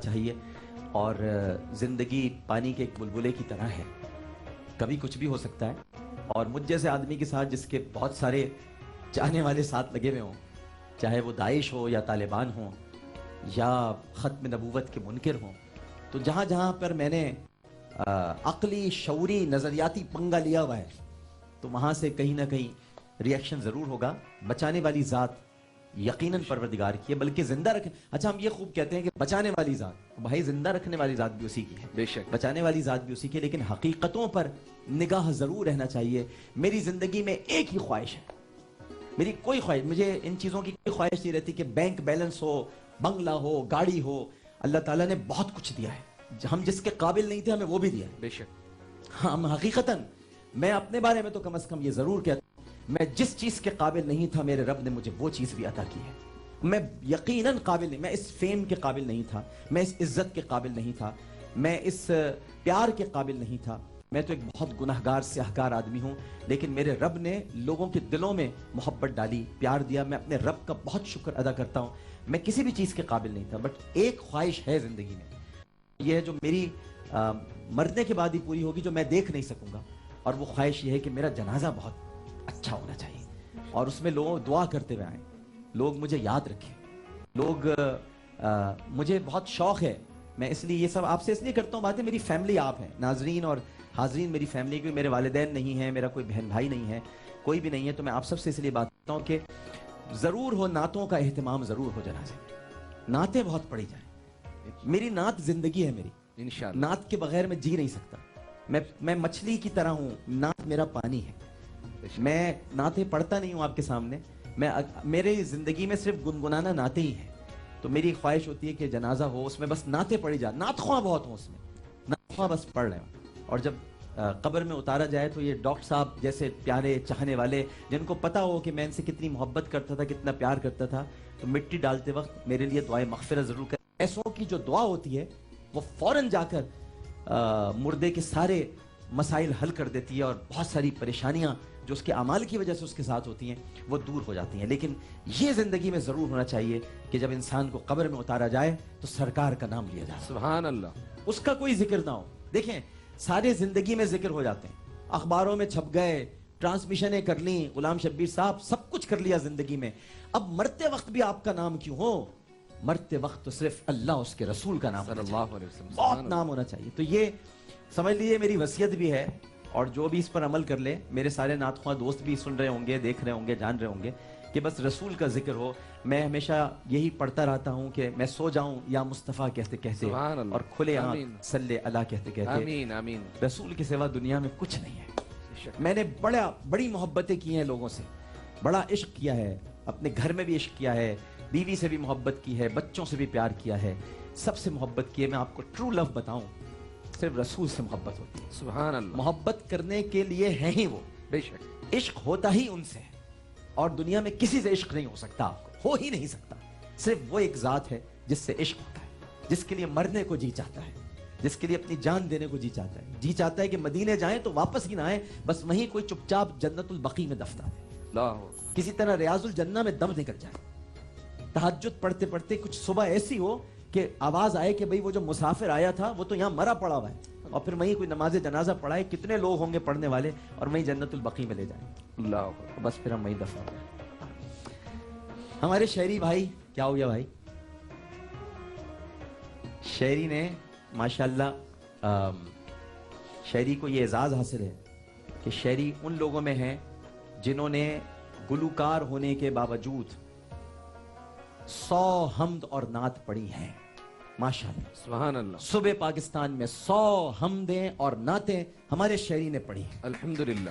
چاہیے. اور زندگی پانی کے ایک بلبلے کی طرح ہے, کبھی کچھ بھی ہو سکتا ہے. اور مجھ جیسے آدمی کے ساتھ جس کے بہت سارے چاہنے والے ساتھ لگے ہوئے ہوں, چاہے وہ داعش ہو یا طالبان ہوں یا ختم نبوت کے منکر ہوں, تو جہاں جہاں پر میں نے عقلی شعوری نظریاتی پنگا لیا ہوا ہے تو وہاں سے کہیں نہ کہیں ریئیکشن ضرور ہوگا. بچانے والی ذات یقیناً پروردگار کی ہے, بلکہ زندہ رکھنے, اچھا ہم یہ خوب کہتے ہیں کہ بچانے والی ذات, بھائی زندہ رکھنے والی ذات بھی اسی کی ہے, بے شک بچانے والی ذات بھی اسی کی ہے, لیکن حقیقتوں پر نگاہ ضرور رہنا چاہیے. میری زندگی میں ایک ہی خواہش ہے, میری کوئی خواہش, مجھے ان چیزوں کی کوئی خواہش نہیں رہتی کہ بینک بیلنس ہو, بنگلہ ہو, گاڑی ہو. اللہ تعالیٰ نے بہت کچھ دیا ہے, ہم جس کے قابل نہیں تھے ہمیں وہ بھی دیا ہے. بے شک. ہم حقیقتاً, میں اپنے بارے میں تو کم از کم یہ ضرور کہتا ہوں, میں جس چیز کے قابل نہیں تھا میرے رب نے مجھے وہ چیز بھی عطا کی ہے. میں یقیناً قابل نہیں, میں اس فیم کے قابل نہیں تھا, میں اس عزت کے قابل نہیں تھا, میں اس پیار کے قابل نہیں تھا. میں تو ایک بہت گناہگار سیاہکار آدمی ہوں, لیکن میرے رب نے لوگوں کے دلوں میں محبت ڈالی, پیار دیا. میں اپنے رب کا بہت شکر ادا کرتا ہوں. میں کسی بھی چیز کے قابل نہیں تھا, بٹ ایک خواہش ہے زندگی میں, یہ ہے جو میری مرنے کے بعد ہی پوری ہوگی, جو میں دیکھ نہیں سکوں گا. اور وہ خواہش یہ ہے کہ میرا جنازہ بہت اچھا ہونا چاہیے, اور اس میں لوگ دعا کرتے ہوئے آئیں, لوگ مجھے یاد رکھیں. لوگ مجھے بہت شوق ہے, میں اس لیے یہ سب آپ سے اس لیے کرتا ہوں باتیں, میری فیملی آپ ہیں, ناظرین اور حاضرین میری فیملی, کوئی میرے والدین نہیں ہیں, میرا کوئی بہن بھائی نہیں ہے, کوئی بھی نہیں ہے. تو میں آپ سب سے اس لیے بات کرتا ہوں کہ ضرور ہو, نعتوں کا اہتمام ضرور ہو جنازے میں, نعتیں بہت پڑھی جائیں. میری نعت زندگی ہے میری, انشاءاللہ. نعت کے بغیر میں جی نہیں سکتا. میں مچھلی کی طرح ہوں, نعت میرا پانی ہے. میں نعتیں پڑھتا نہیں ہوں آپ کے سامنے, میری زندگی میں صرف گنگنانا نعتیں ہی ہیں. تو میری خواہش ہوتی ہے کہ جنازہ ہو, اس میں بس نعتیں پڑھی جائیں, نعت خواہ بہت ہوں, اس میں نعت خواہ بس پڑھ رہے ہوں. اور جب قبر میں اتارا جائے تو یہ ڈاکٹر صاحب جیسے پیارے چاہنے والے, جن کو پتا ہو کہ میں ان سے کتنی محبت کرتا تھا, کتنا پیار کرتا تھا, تو مٹی ڈالتے وقت میرے لیے دعائے مغفرت ضرور کریں. ایسوں کی جو دعا ہوتی ہے وہ فوراً جا کر مردے کے سارے مسائل حل کر دیتی ہے, اور بہت ساری پریشانیاں جو اس کے اعمال کی وجہ سے اس کے ساتھ ہوتی ہیں وہ دور ہو جاتی ہیں. لیکن یہ زندگی میں ضرور ہونا چاہیے کہ جب انسان کو قبر میں اتارا جائے تو سرکار کا نام لیا جائے, سبحان اللہ, اس کا کوئی ذکر نہ ہو. دیکھیں سارے زندگی میں ذکر ہو جاتے ہیں, اخباروں میں چھپ گئے, ٹرانسمیشنیں کر لیں, غلام شبیر صاحب سب کچھ کر لیا زندگی میں, اب مرتے وقت بھی آپ کا نام کیوں ہو؟ مرتے وقت تو صرف اللہ, اس کے رسول کا نام صلی اللہ علیہ وسلم, بہت نام ہونا چاہیے. تو یہ سمجھ لیجیے میری وصیت بھی ہے, اور جو بھی اس پر عمل کر لے, میرے سارے نعت خواہ دوست بھی سن رہے ہوں گے, دیکھ رہے ہوں گے, جان رہے ہوں گے کہ بس رسول کا ذکر ہو. میں ہمیشہ یہی پڑھتا رہتا ہوں کہ میں سو جاؤں یا مصطفیٰ کہتے کہتے, اور کھلے آنکھ صلی اللہ کہتے کہتے, آمین آمین. رسول کے سوا دنیا میں کچھ نہیں ہے. میں نے بڑی محبتیں کی ہیں لوگوں سے, بڑا عشق کیا ہے, اپنے گھر میں بھی عشق کیا ہے, بیوی سے بھی محبت کی ہے, بچوں سے بھی پیار کیا ہے, سب سے محبت کی ہے. میں آپ کو ٹرو لو بتاؤں, صرف رسول سے محبت ہوتی ہے. سبحان اللہ. محبت کرنے کے لیے ہیں ہی وہ, بے شک. عشق ہوتا ہی ان سے ہے, اور دنیا میں کسی سے عشق نہیں ہو سکتا, آپ کو ہو ہی نہیں سکتا. صرف وہ ایک ذات ہے جس سے عشق ہوتا ہے, جس کے لیے مرنے کو جی چاہتا ہے, جس کے لیے اپنی جان دینے کو جی چاہتا ہے. جی چاہتا ہے کہ مدینے جائیں تو واپس ہی نہ آئیں, بس وہیں کوئی چپ چاپ جنت البقیع میں دفنا دے, کسی طرح ریاض الجنہ میں دم نکل جائے. تہجد پڑھتے پڑھتے کچھ صبح ایسی ہو کہ آواز آئے کہ بھئی وہ جو مسافر آیا تھا وہ تو یہاں مرا پڑا ہوا ہے, اور پھر وہیں کوئی نماز جنازہ پڑھائے, کتنے لوگ ہوں گے پڑھنے والے, اور وہیں جنت البقیع میں لے جائیں. اللہ, بس پھر ہم وہیں دفن ہو جائیں. ہمارے شہری بھائی, کیا ہو گیا بھائی, شہری نے ماشاءاللہ, شہری کو یہ اعزاز حاصل ہے کہ شہری ان لوگوں میں ہیں جنہوں نے گلوکار ہونے کے باوجود 100 حمد اور نعت پڑھی ہیں. ماشاءاللہ, سبحان اللہ. صبح پاکستان میں 100 حمدیں اور نعتیں ہمارے شہری نے پڑھی ہیں, الحمدللہ.